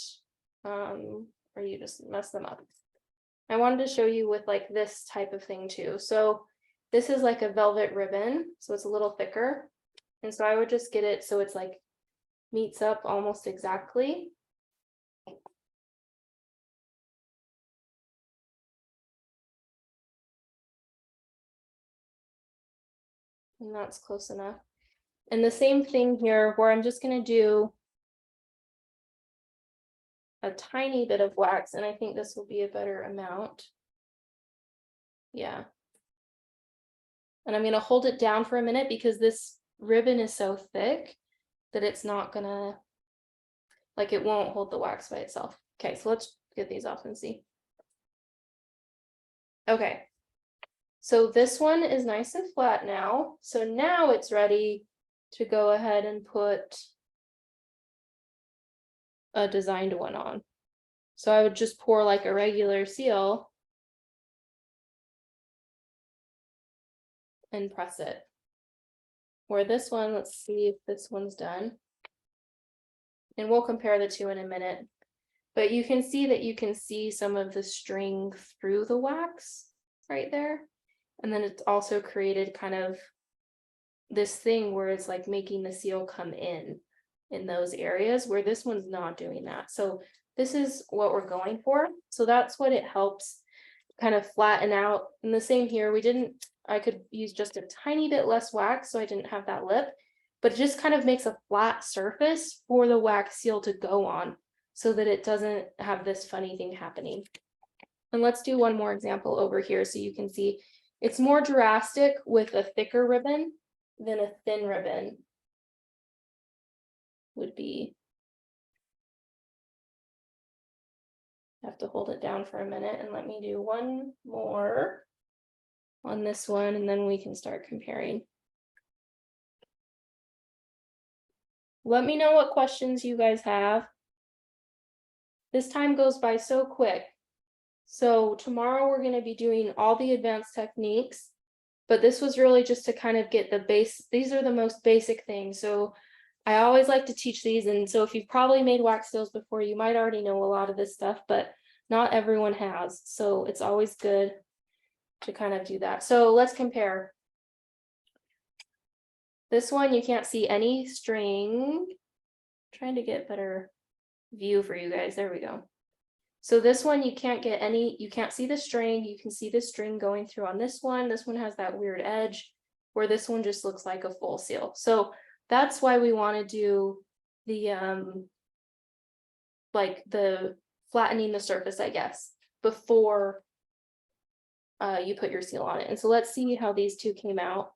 or you just mess them up. I wanted to show you with like this type of thing too. So this is like a velvet ribbon, so it's a little thicker. And so I would just get it so it's like meets up almost exactly. And that's close enough. And the same thing here, where I'm just going to do a tiny bit of wax, and I think this will be a better amount. Yeah. And I'm going to hold it down for a minute because this ribbon is so thick that it's not gonna, like, it won't hold the wax by itself. Okay, so let's get these off and see. Okay, so this one is nice and flat now. So now it's ready to go ahead and put a designed one on. So I would just pour like a regular seal and press it. Where this one, let's see if this one's done. And we'll compare the two in a minute. But you can see that you can see some of the string through the wax right there. And then it's also created kind of this thing where it's like making the seal come in those areas where this one's not doing that. So this is what we're going for. So that's what it helps kind of flatten out. And the same here, I could use just a tiny bit less wax so I didn't have that lip, but it just kind of makes a flat surface for the wax seal to go on so that it doesn't have this funny thing happening. And let's do one more example over here so you can see it's more drastic with a thicker ribbon than a thin ribbon would be. I have to hold it down for a minute and let me do one more on this one, and then we can start comparing. Let me know what questions you guys have. This time goes by so quick. So tomorrow we're going to be doing all the advanced techniques, but this was really just to kind of get the base. These are the most basic things. So I always like to teach these. And so if you've probably made wax seals before, you might already know a lot of this stuff, but not everyone has. So it's always good to kind of do that. So let's compare. This one, you can't see any string. I'm trying to get better view for you guys. There we go. So this one, you can't see the string. You can see the string going through on this one. This one has that weird edge where this one just looks like a full seal. So that's why we want to do the, like the flattening the surface, I guess, before you put your seal on it. And so let's see how these two came out.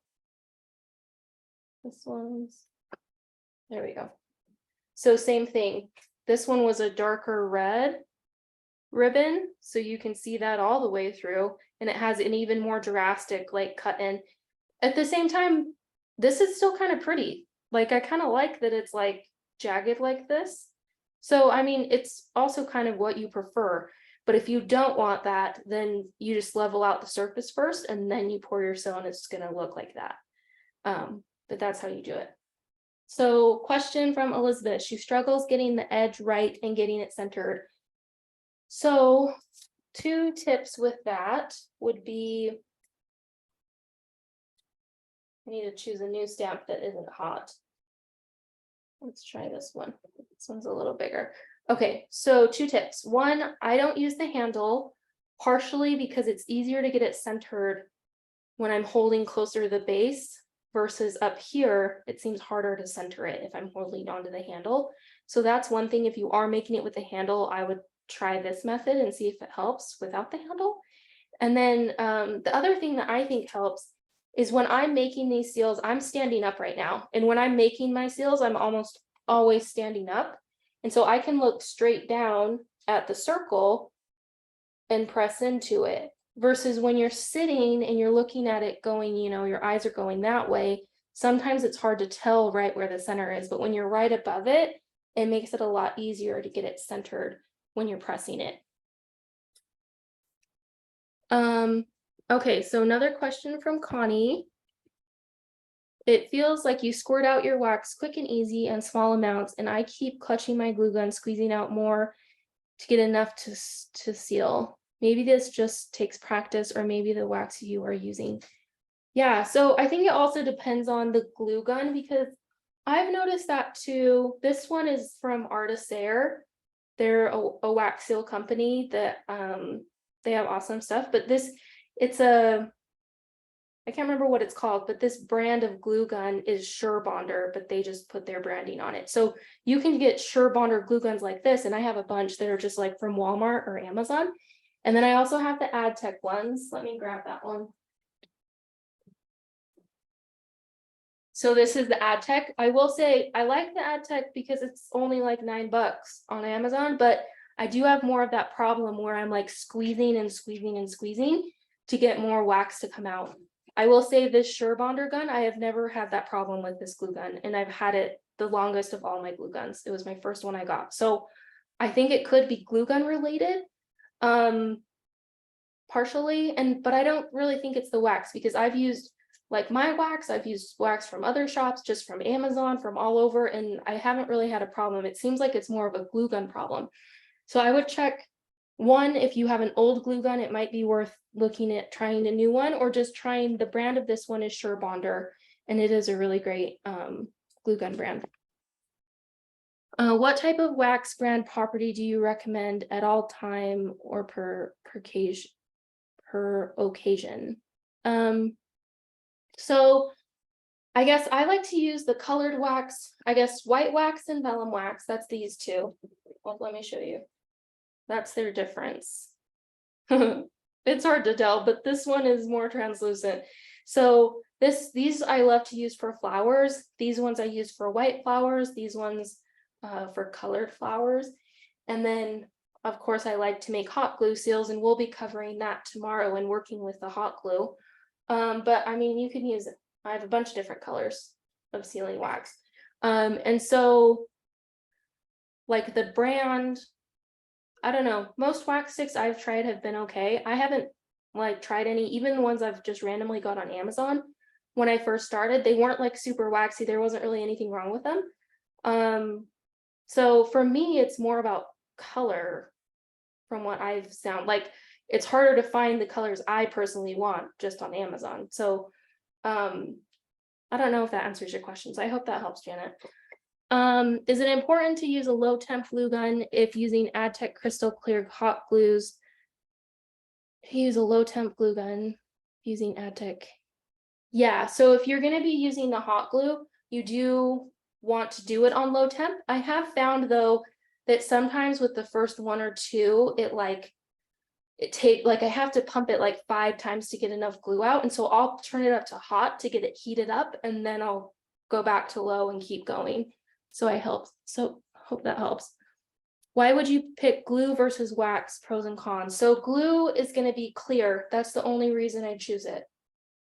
There we go. So same thing. This one was a darker red ribbon, so you can see that all the way through, and it has an even more drastic like cut in. At the same time, this is still kind of pretty. Like I kind of like that it's like jagged like this. So I mean, it's also kind of what you prefer. But if you don't want that, then you just level out the surface first and then you pour your seal and it's going to look like that. But that's how you do it. So question from Elizabeth. She struggles getting the edge right and getting it centered. So 2 tips with that would be, I need to choose a new stamp that isn't hot. Let's try this one. This one's a little bigger. Okay, so 2 tips. 1, I don't use the handle, partially because it's easier to get it centered when I'm holding closer to the base versus up here, it seems harder to center it if I'm holding onto the handle. So that's one thing. If you are making it with the handle, I would try this method and see if it helps without the handle. And then the other thing that I think helps is when I'm making these seals, I'm standing up right now. And when I'm making my seals, I'm almost always standing up. And so I can look straight down at the circle and press into it. Versus when you're sitting and you're looking at it going, you know, your eyes are going that way. Sometimes it's hard to tell right where the center is, but when you're right above it, it makes it a lot easier to get it centered when you're pressing it. Okay, so another question from Connie. It feels like you squirt out your wax quick and easy and small amounts, and I keep clutching my glue gun, squeezing out more to get enough to seal. Maybe this just takes practice, or maybe the wax you are using. Yeah, so I think it also depends on the glue gun, because I've noticed that too. This one is from Artisair. They're a wax seal company that they have awesome stuff, but I can't remember what it's called, but this brand of glue gun is SureBonder, but they just put their branding on it. So you can get SureBonder glue guns like this, and I have a bunch that are just like from Walmart or Amazon. And then I also have the AdTech ones. Let me grab that one. So this is the AdTech. I will say I like the AdTech because it's only like $9 on Amazon, but I do have more of that problem where I'm like squeezing and squeezing and squeezing to get more wax to come out. I will say this SureBonder gun, I have never had that problem with this glue gun, and I've had it the longest of all my glue guns. It was my first one I got. So I think it could be glue gun related, partially, but I don't really think it's the wax, because I've used like my wax, I've used wax from other shops, just from Amazon, from all over, and I haven't really had a problem. It seems like it's more of a glue gun problem. So I would check, one, if you have an old glue gun, it might be worth looking at trying a new one, or just trying the brand of this one is SureBonder. and it is a really great glue gun brand. What type of wax brand property do you recommend at all time or per occasion? So I guess I like to use the colored wax, I guess white wax and vellum wax. That's these two. Well, let me show you. That's their difference. It's hard to tell, but this one is more translucent. So these I love to use for flowers. These ones I use for white flowers. These ones for colored flowers. And then, of course, I like to make hot glue seals, and we'll be covering that tomorrow and working with the hot glue. But I mean, you can use it. I have a bunch of different colors of sealing wax. And so like the brand, I don't know, most wax sticks I've tried have been okay. I haven't like tried any, even the ones I've just randomly got on Amazon. When I first started, they weren't like super waxy. There wasn't really anything wrong with them. So for me, it's more about color from what I've found. Like it's harder to find the colors I personally want just on Amazon. So I don't know if that answers your questions. I hope that helps, Janet. Is it important to use a low temp glue gun if using Adtech crystal clear hot glues? Use a low temp glue gun using Adtech. Yeah, so if you're going to be using the hot glue, you do want to do it on low temp. I have found though that sometimes with the first one or two, I have to pump it like 5 times to get enough glue out. And so I'll turn it up to hot to get it heated up, and then I'll go back to low and keep going. So hope that helps. Why would you pick glue versus wax? Pros and cons. So glue is going to be clear. That's the only reason I choose it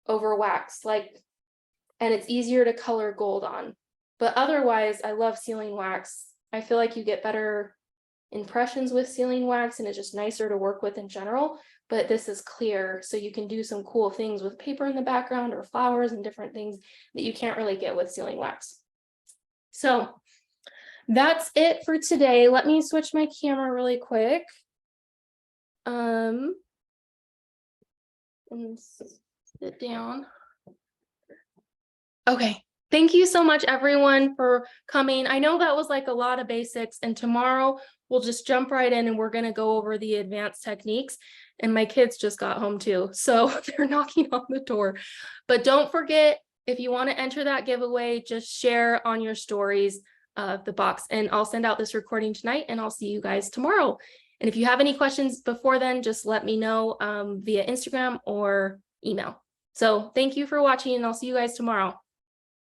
over wax. And it's easier to color gold on. But otherwise, I love sealing wax. I feel like you get better impressions with sealing wax, and it's just nicer to work with in general. But this is clear, so you can do some cool things with paper in the background or flowers and different things that you can't really get with sealing wax. So that's it for today. Let me switch my camera really quick. And sit down. Okay. Thank you so much, everyone, for coming. I know that was like a lot of basics, and tomorrow we'll just jump right in and we're going to go over the advanced techniques. And my kids just got home too, so they're knocking on the door. But don't forget, if you want to enter that giveaway, just share on your stories of the box, and I'll send out this recording tonight, and I'll see you guys tomorrow. And if you have any questions before then, just let me know via Instagram or email. So thank you for watching, and I'll see you guys tomorrow.